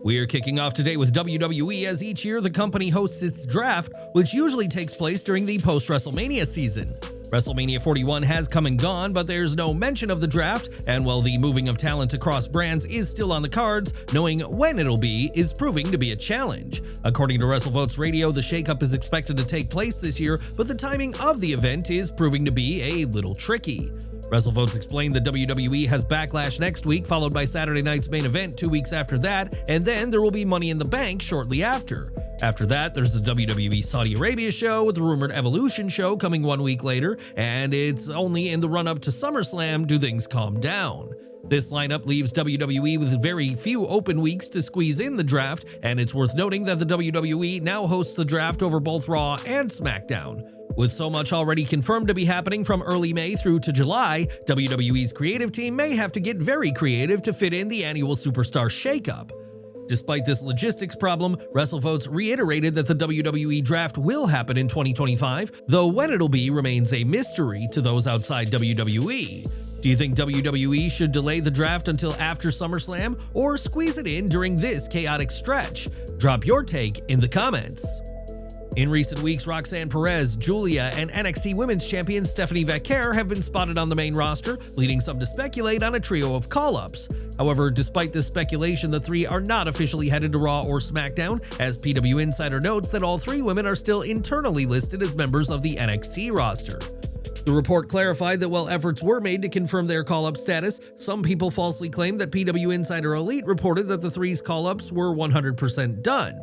We're kicking off today with WWE, as each year the company hosts its draft, which usually takes place during the post-WrestleMania season. WrestleMania 41 has come and gone, but there's no mention of the draft, and while the moving of talent across brands is still on the cards, knowing when it'll be is proving to be a challenge. According to WrestleVotes Radio, the shakeup is expected to take place this year, but the timing of the event is proving to be a little tricky. WrestleVotes explained that WWE has Backlash next week, followed by Saturday night's main event 2 weeks after that, and then there will be Money in the Bank shortly after. After that, there's the WWE Saudi Arabia show, with the rumored Evolution show coming 1 week later, and it's only in the run-up to SummerSlam do things calm down. This lineup leaves WWE with very few open weeks to squeeze in the draft, and it's worth noting that the WWE now hosts the draft over both Raw and SmackDown. With so much already confirmed to be happening from early May through to July, WWE's creative team may have to get very creative to fit in the annual superstar shakeup. Despite this logistics problem, WrestleVotes reiterated that the WWE draft will happen in 2025, though when it'll be remains a mystery to those outside WWE. Do you think WWE should delay the draft until after SummerSlam, or squeeze it in during this chaotic stretch? Drop your take in the comments. In recent weeks, Roxanne, Perez, Giulia, and NXT Women's Champion Stephanie Vaquer have been spotted on the main roster, leading some to speculate on a trio of call-ups. However, despite this speculation, the three are not officially headed to Raw or SmackDown, as PW Insider notes that all three women are still internally listed as members of the NXT roster. The report clarified that while efforts were made to confirm their call-up status, some people falsely claimed that PW Insider Elite reported that the three's call-ups were 100% done.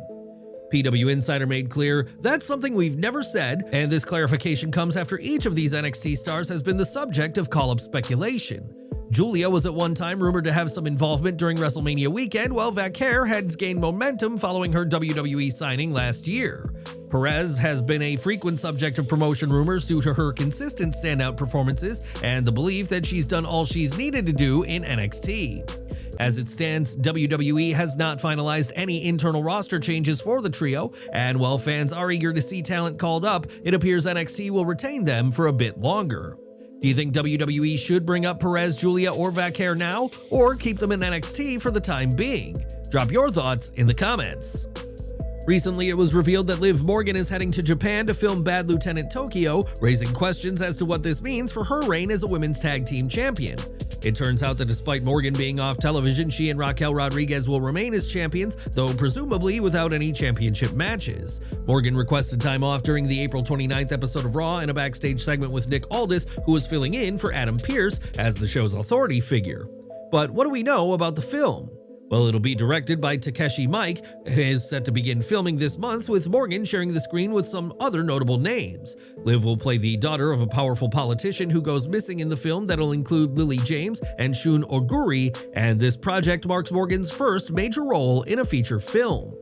PW Insider made clear, "That's something we've never said," and this clarification comes after each of these NXT stars has been the subject of call-up speculation. Giulia was at one time rumored to have some involvement during WrestleMania weekend, while Vaquer has gained momentum following her WWE signing last year. Perez has been a frequent subject of promotion rumors due to her consistent standout performances and the belief that she's done all she's needed to do in NXT. As it stands, WWE has not finalized any internal roster changes for the trio, and while fans are eager to see talent called up, it appears NXT will retain them for a bit longer. Do you think WWE should bring up Perez, Giulia, or Vaquer now, or keep them in NXT for the time being? Drop your thoughts in the comments. Recently, it was revealed that Liv Morgan is heading to Japan to film Bad Lieutenant Tokyo, raising questions as to what this means for her reign as a women's tag team champion. It turns out that despite Morgan being off television, she and Raquel Rodriguez will remain as champions, though presumably without any championship matches. Morgan requested time off during the April 29th episode of Raw in a backstage segment with Nick Aldis, who was filling in for Adam Pearce as the show's authority figure. But what do we know about the film? Well, it'll be directed by Takeshi Mike, is set to begin filming this month, with Morgan sharing the screen with some other notable names. Liv will play the daughter of a powerful politician who goes missing in the film that'll include Lily James and Shun Oguri, and this project marks Morgan's first major role in a feature film.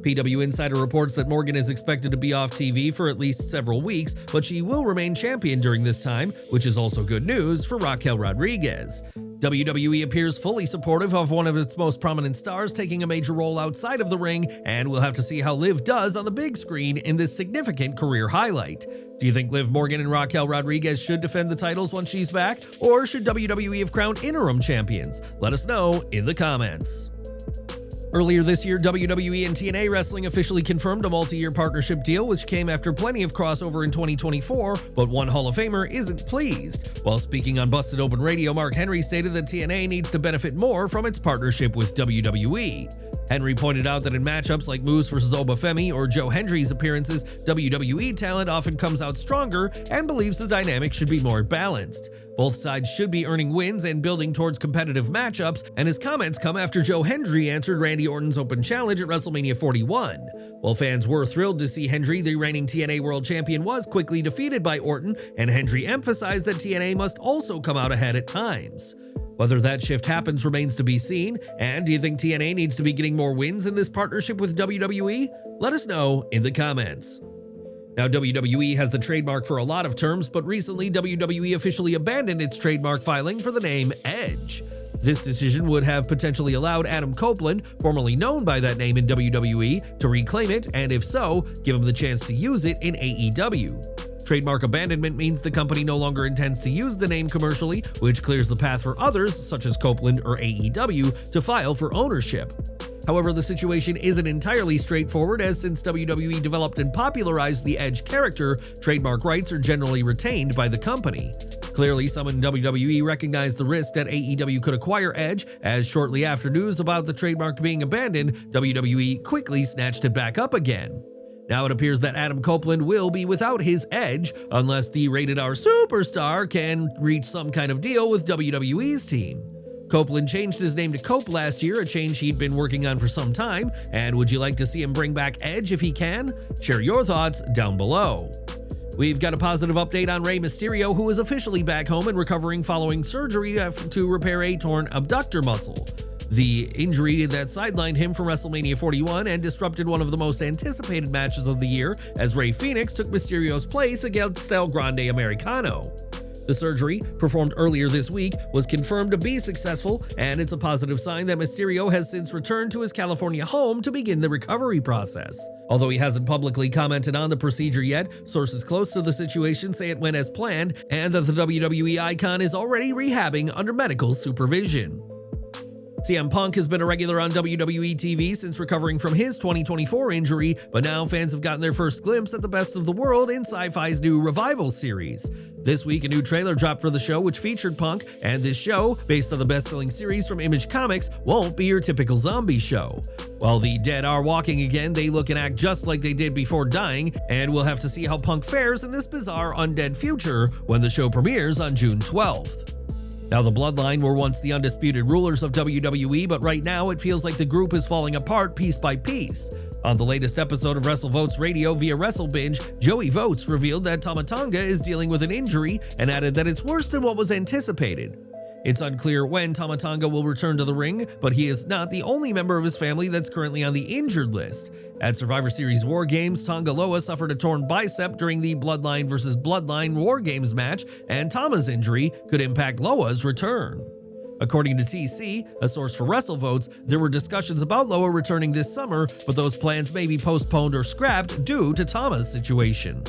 PW Insider reports that Morgan is expected to be off TV for at least several weeks, but she will remain champion during this time, which is also good news for Raquel Rodriguez. WWE appears fully supportive of one of its most prominent stars taking a major role outside of the ring, and we'll have to see how Liv does on the big screen in this significant career highlight. Do you think Liv Morgan and Raquel Rodriguez should defend the titles once she's back, or should WWE have crowned interim champions? Let us know in the comments. Earlier this year, WWE and TNA Wrestling officially confirmed a multi-year partnership deal, which came after plenty of crossover in 2024, but one Hall of Famer isn't pleased. While speaking on Busted Open Radio, Mark Hendry stated that TNA needs to benefit more from its partnership with WWE. Henry pointed out that in matchups like Moose vs. Obafemi or Joe Hendry's appearances, WWE talent often comes out stronger and believes the dynamic should be more balanced. Both sides should be earning wins and building towards competitive matchups, and his comments come after Joe Hendry answered Randy Orton's open challenge at WrestleMania 41. While fans were thrilled to see Hendry, the reigning TNA World Champion, was quickly defeated by Orton, and Hendry emphasized that TNA must also come out ahead at times. Whether that shift happens remains to be seen, and do you think TNA needs to be getting more wins in this partnership with WWE? Let us know in the comments. Now, WWE has the trademark for a lot of terms, but recently WWE officially abandoned its trademark filing for the name Edge. This decision would have potentially allowed Adam Copeland, formerly known by that name in WWE, to reclaim it, and if so, give him the chance to use it in AEW. Trademark abandonment means the company no longer intends to use the name commercially, which clears the path for others, such as Copeland or AEW, to file for ownership. However, the situation isn't entirely straightforward, as since WWE developed and popularized the Edge character, trademark rights are generally retained by the company. Clearly, some in WWE recognized the risk that AEW could acquire Edge, as shortly after news about the trademark being abandoned, WWE quickly snatched it back up again. Now it appears that Adam Copeland will be without his Edge unless the Rated R superstar can reach some kind of deal with WWE's team. Copeland changed his name to Cope last year, a change he'd been working on for some time, and would you like to see him bring back Edge if he can? Share your thoughts down below. We've got a positive update on Rey Mysterio, who is officially back home and recovering following surgery to repair a torn abductor muscle. The injury that sidelined him from WrestleMania 41 and disrupted one of the most anticipated matches of the year, as Rey Fenix took Mysterio's place against El Grande Americano. The surgery, performed earlier this week, was confirmed to be successful, and it's a positive sign that Mysterio has since returned to his California home to begin the recovery process. Although he hasn't publicly commented on the procedure yet, sources close to the situation say it went as planned, and that the WWE icon is already rehabbing under medical supervision. CM Punk has been a regular on WWE TV since recovering from his 2024 injury, but now fans have gotten their first glimpse at the best of the world in SYFY's new Revival series. This week, a new trailer dropped for the show which featured Punk, and this show, based on the best-selling series from Image Comics, won't be your typical zombie show. While the dead are walking again, they look and act just like they did before dying, and we'll have to see how Punk fares in this bizarre undead future when the show premieres on June 12th. Now, the Bloodline were once the undisputed rulers of WWE, but right now it feels like the group is falling apart piece by piece. On the latest episode of WrestleVotes Radio via WrestleBinge, Joey Votes revealed that Tama is dealing with an injury and added that it's worse than what was anticipated. It's unclear when Tama will return to the ring, but he is not the only member of his family that's currently on the injured list. At Survivor Series War Games, Tonga Loa suffered a torn bicep during the Bloodline vs. Bloodline War Games match, and Tama's injury could impact Loa's return. According to TC, a source for WrestleVotes, there were discussions about Loa returning this summer, but those plans may be postponed or scrapped due to Tama's situation.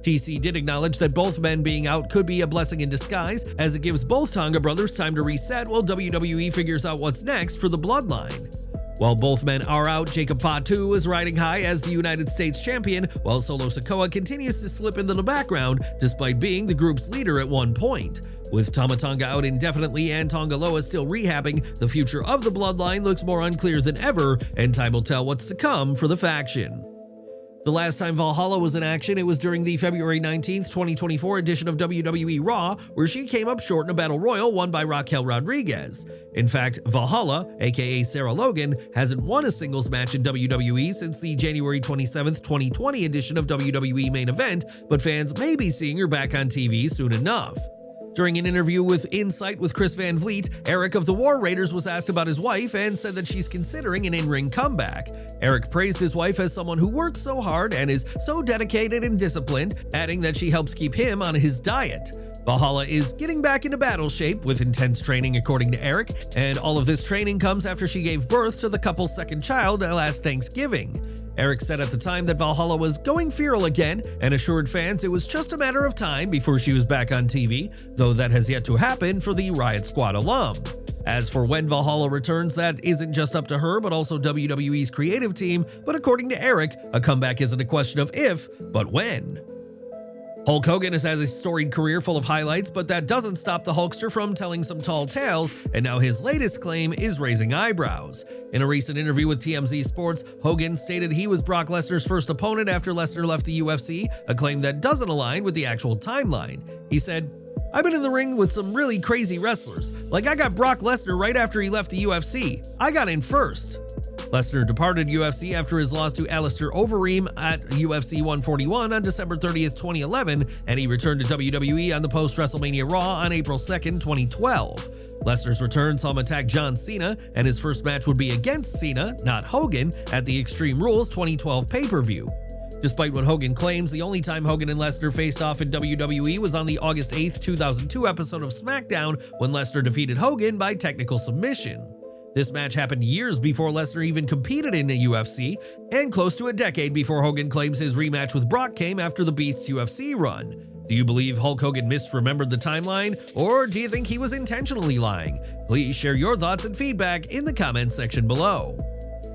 TC did acknowledge that both men being out could be a blessing in disguise, as it gives both Tonga brothers time to reset while WWE figures out what's next for the Bloodline. While both men are out, Jacob Fatu is riding high as the United States champion, while Solo Sikoa continues to slip into the background despite being the group's leader at one point. With Tama out indefinitely and Tonga Loa still rehabbing, the future of the Bloodline looks more unclear than ever, and time will tell what's to come for the faction. The last time Valhalla was in action, it was during the February 19th, 2024 edition of WWE Raw, where she came up short in a battle royal won by Raquel Rodriguez. In fact, Valhalla, aka Sarah Logan, hasn't won a singles match in WWE since the January 27th, 2020 edition of WWE Main Event, but fans may be seeing her back on TV soon enough. During an interview with Insight with Chris Van Vliet, Eric of the War Raiders was asked about his wife and said that she's considering an in-ring comeback. Eric praised his wife as someone who works so hard and is so dedicated and disciplined, adding that she helps keep him on his diet. Valhalla is getting back into battle shape with intense training, according to Eric, and all of this training comes after she gave birth to the couple's second child last Thanksgiving. Eric said at the time that Valhalla was going feral again and assured fans it was just a matter of time before she was back on TV, though that has yet to happen for the Riot Squad alum. As for when Valhalla returns, that isn't just up to her, but also WWE's creative team, but according to Eric, a comeback isn't a question of if, but when. Hulk Hogan has a storied career full of highlights, but that doesn't stop the Hulkster from telling some tall tales, and now his latest claim is raising eyebrows. In a recent interview with TMZ Sports, Hogan stated he was Brock Lesnar's first opponent after Lesnar left the UFC, a claim that doesn't align with the actual timeline. He said, "I've been in the ring with some really crazy wrestlers. Like I got Brock Lesnar right after he left the UFC. I got in first." Lesnar departed UFC after his loss to Alistair Overeem at UFC 141 on December 30th, 2011, and he returned to WWE on the post-WrestleMania Raw on April 2nd, 2012. Lesnar's return saw him attack John Cena, and his first match would be against Cena, not Hogan, at the Extreme Rules 2012 pay-per-view. Despite what Hogan claims, the only time Hogan and Lesnar faced off in WWE was on the August 8th, 2002 episode of SmackDown when Lesnar defeated Hogan by technical submission. This match happened years before Lesnar even competed in the UFC, and close to a decade before Hogan claims his rematch with Brock came after the Beast's UFC run. Do you believe Hulk Hogan misremembered the timeline, or do you think he was intentionally lying? Please share your thoughts and feedback in the comments section below.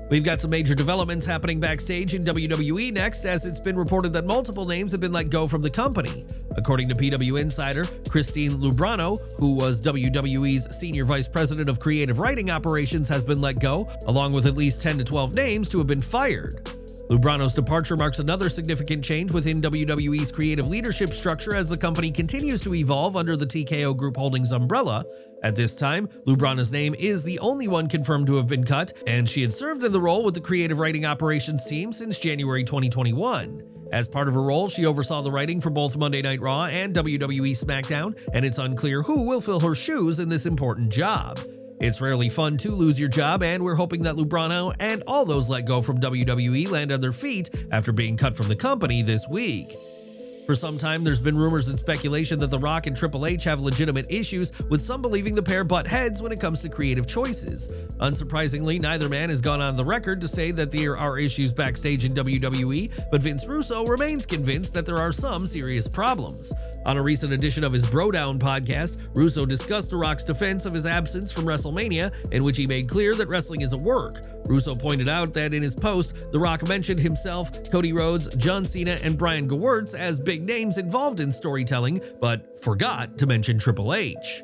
We've got some major developments happening backstage in WWE next, as it's been reported that multiple names have been let go from the company. According to PW Insider, Christine Lubrano, who was WWE's Senior Vice President of Creative Writing Operations, has been let go, along with at least 10 to 12 names to have been fired. Lubrano's departure marks another significant change within WWE's creative leadership structure as the company continues to evolve under the TKO Group Holdings umbrella. At this time, Lubrano's name is the only one confirmed to have been cut, and she had served in the role with the creative writing operations team since January 2021. As part of her role, she oversaw the writing for both Monday Night Raw and WWE SmackDown, and it's unclear who will fill her shoes in this important job. It's rarely fun to lose your job, and we're hoping that Lubrano and all those let go from WWE land on their feet after being cut from the company this week. For some time, there's been rumors and speculation that The Rock and Triple H have legitimate issues, with some believing the pair butt heads when it comes to creative choices. Unsurprisingly, neither man has gone on the record to say that there are issues backstage in WWE, but Vince Russo remains convinced that there are some serious problems. On a recent edition of his Brodown podcast, Russo discussed The Rock's defense of his absence from WrestleMania, in which he made clear that wrestling is a work. Russo pointed out that in his post, The Rock mentioned himself, Cody Rhodes, John Cena, and Brian Gewirtz as big names involved in storytelling, but forgot to mention Triple H.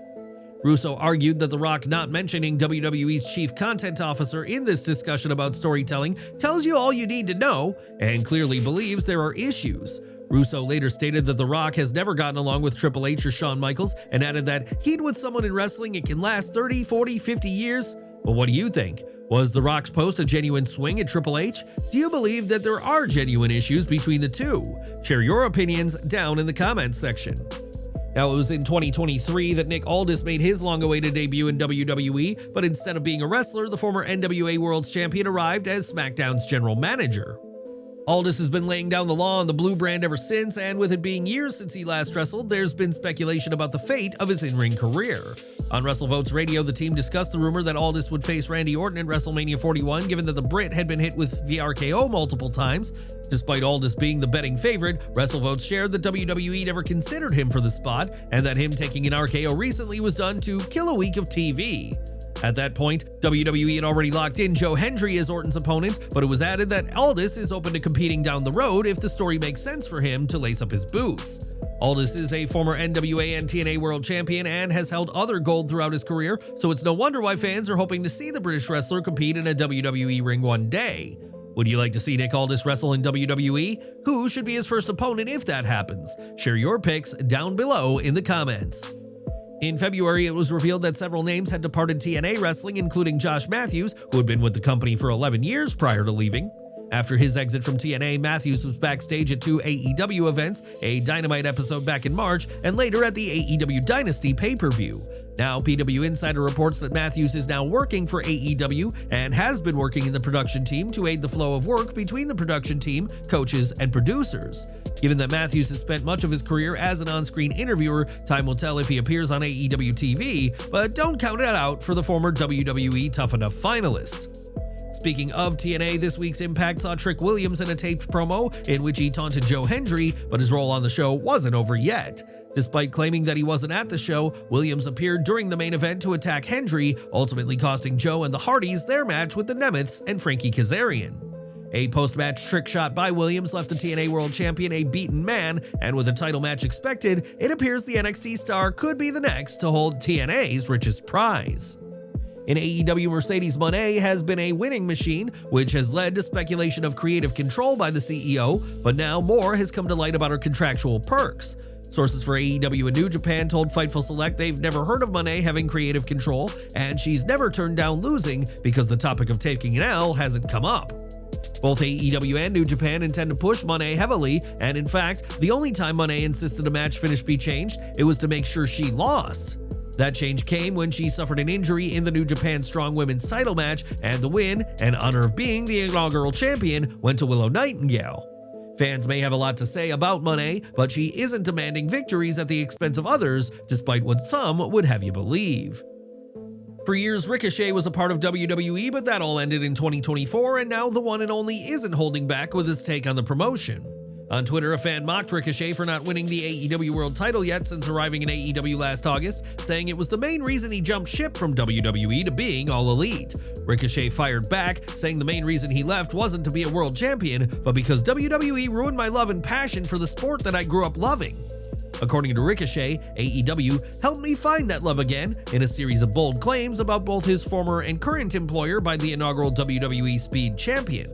Russo argued that The Rock not mentioning WWE's chief content officer in this discussion about storytelling tells you all you need to know, and clearly believes there are issues. Russo later stated that The Rock has never gotten along with Triple H or Shawn Michaels, and added that he'd with someone in wrestling it can last 30, 40, 50 years. But what do you think? Was The Rock's post a genuine swing at Triple H? Do you believe that there are genuine issues between the two? Share your opinions down in the comments section. Now, it was in 2023 that Nick Aldis made his long-awaited debut in WWE, but instead of being a wrestler, the former NWA World's Champion arrived as SmackDown's general manager. Aldis has been laying down the law on the blue brand ever since, and with it being years since he last wrestled, there's been speculation about the fate of his in-ring career. On WrestleVotes Radio, the team discussed the rumor that Aldis would face Randy Orton at WrestleMania 41, given that the Brit had been hit with the RKO multiple times. Despite Aldis being the betting favorite, WrestleVotes shared that WWE never considered him for the spot, and that him taking an RKO recently was done to kill a week of TV. At that point, WWE had already locked in Joe Hendry as Orton's opponent, but it was added that Aldis is open to competing down the road if the story makes sense for him to lace up his boots. Aldis is a former NWA and TNA World Champion and has held other gold throughout his career, so it's no wonder why fans are hoping to see the British wrestler compete in a WWE ring one day. Would you like to see Nick Aldis wrestle in WWE? Who should be his first opponent if that happens? Share your picks down below in the comments. In February, it was revealed that several names had departed TNA Wrestling, including Josh Matthews, who had been with the company for 11 years prior to leaving. After his exit from TNA, Matthews was backstage at 2 AEW events, a Dynamite episode back in March, and later at the AEW Dynasty pay-per-view. Now, PW Insider reports that Matthews is now working for AEW and has been working in the production team to aid the flow of work between the production team, coaches, and producers. Given that Matthews has spent much of his career as an on-screen interviewer, time will tell if he appears on AEW TV, but don't count it out for the former WWE Tough Enough finalist. Speaking of TNA, this week's Impact saw Trick Williams in a taped promo in which he taunted Joe Hendry, but his role on the show wasn't over yet. Despite claiming that he wasn't at the show, Williams appeared during the main event to attack Hendry, ultimately costing Joe and the Hardys their match with the Nemeths and Frankie Kazarian. A post-match trick shot by Williams left the TNA World Champion a beaten man, and with a title match expected, it appears the NXT star could be the next to hold TNA's richest prize. In AEW, Mercedes Moné has been a winning machine, which has led to speculation of creative control by the CEO, but now more has come to light about her contractual perks. Sources for AEW and New Japan told Fightful Select they've never heard of Moné having creative control, and she's never turned down losing because the topic of taking an L hasn't come up. Both AEW and New Japan intend to push Moné heavily, and in fact, the only time Moné insisted a match finish be changed, it was to make sure she lost. That change came when she suffered an injury in the New Japan Strong Women's title match, and the win, and honor of being the inaugural champion, went to Willow Nightingale. Fans may have a lot to say about Moné, but she isn't demanding victories at the expense of others, despite what some would have you believe. For years, Ricochet was a part of WWE, but that all ended in 2024, and now the one and only isn't holding back with his take on the promotion. On Twitter, a fan mocked Ricochet for not winning the AEW World title yet since arriving in AEW last August, saying it was the main reason he jumped ship from WWE to being All Elite. Ricochet fired back, saying the main reason he left wasn't to be a world champion, but because WWE ruined my love and passion for the sport that I grew up loving. According to Ricochet, AEW helped me find that love again in a series of bold claims about both his former and current employer by the inaugural WWE Speed Champion.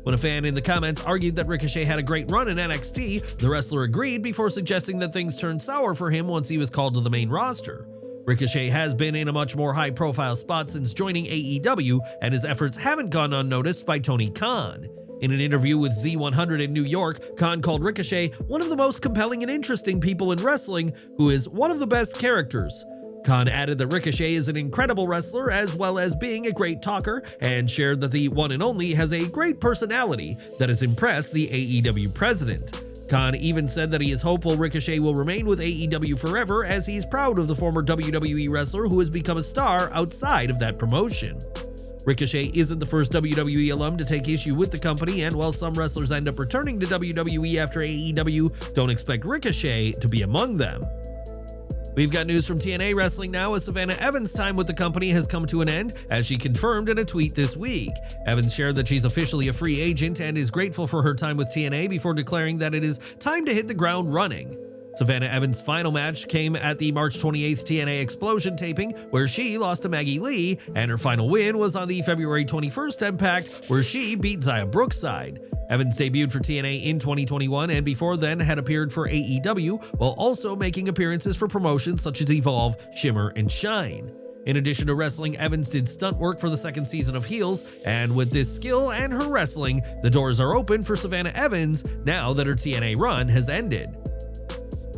When a fan in the comments argued that Ricochet had a great run in NXT, the wrestler agreed before suggesting that things turned sour for him once he was called to the main roster. Ricochet has been in a much more high-profile spot since joining AEW, and his efforts haven't gone unnoticed by Tony Khan. In an interview with Z100 in New York, Khan called Ricochet one of the most compelling and interesting people in wrestling, who is one of the best characters. Khan added that Ricochet is an incredible wrestler as well as being a great talker, and shared that the one and only has a great personality that has impressed the AEW president. Khan even said that he is hopeful Ricochet will remain with AEW forever, as he's proud of the former WWE wrestler who has become a star outside of that promotion. Ricochet isn't the first WWE alum to take issue with the company, and while some wrestlers end up returning to WWE after AEW, don't expect Ricochet to be among them. We've got news from TNA Wrestling now, as Savannah Evans' time with the company has come to an end, as she confirmed in a tweet this week. Evans shared that she's officially a free agent and is grateful for her time with TNA before declaring that it is time to hit the ground running. Savannah Evans' final match came at the March 28th TNA Explosion taping, where she lost to Maggie Lee, and her final win was on the February 21st Impact, where she beat Xia Brookside. Evans debuted for TNA in 2021 and before then had appeared for AEW, while also making appearances for promotions such as Evolve, Shimmer, and Shine. In addition to wrestling, Evans did stunt work for the second season of Heels, and with this skill and her wrestling, the doors are open for Savannah Evans now that her TNA run has ended.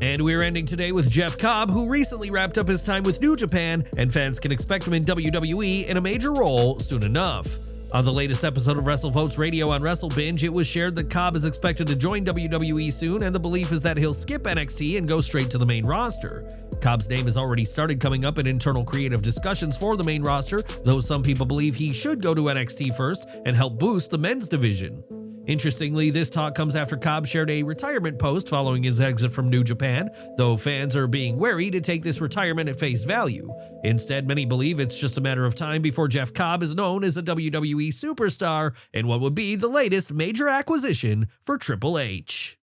And we're ending today with Jeff Cobb, who recently wrapped up his time with New Japan, and fans can expect him in WWE in a major role soon enough. On the latest episode of WrestleVotes Radio on WrestleBinge, it was shared that Cobb is expected to join WWE soon, and the belief is that he'll skip NXT and go straight to the main roster. Cobb's name has already started coming up in internal creative discussions for the main roster, though some people believe he should go to NXT first and help boost the men's division. Interestingly, this talk comes after Cobb shared a retirement post following his exit from New Japan, though fans are being wary to take this retirement at face value. Instead, many believe it's just a matter of time before Jeff Cobb is known as a WWE superstar in what would be the latest major acquisition for Triple H.